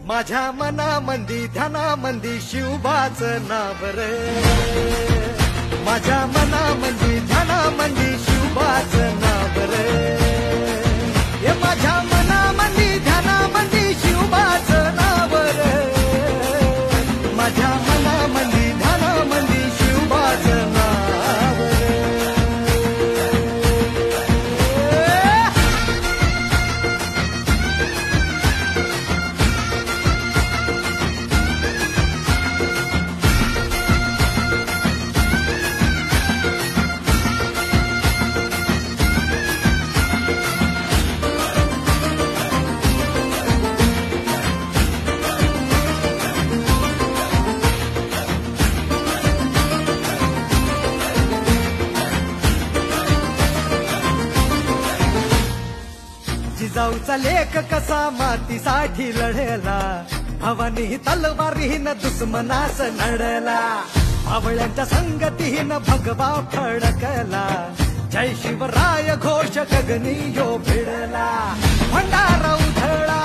माझ्या मनामंदी ध्यानामंदी शिवबाचं नाव रे, माझ्या मनामंदी ध्यानामंदी शिवबाचं नाव रे, हे माझ्या मनामंदी ध्यानामंदी शिवबाचं नाव रे, माझ्या मनामंदी ध्यानामंदी शिवबाचं नाव रे. जिजाऊचा लेख कसा मातीसाठी लढला, भावानी तलवारीनं दुश्मनास नडला, भावळ्यांच्या संगतीनं भगवा फडकला, जय शिवराय घोष गगनी यो भिडला, भंडारा उधळला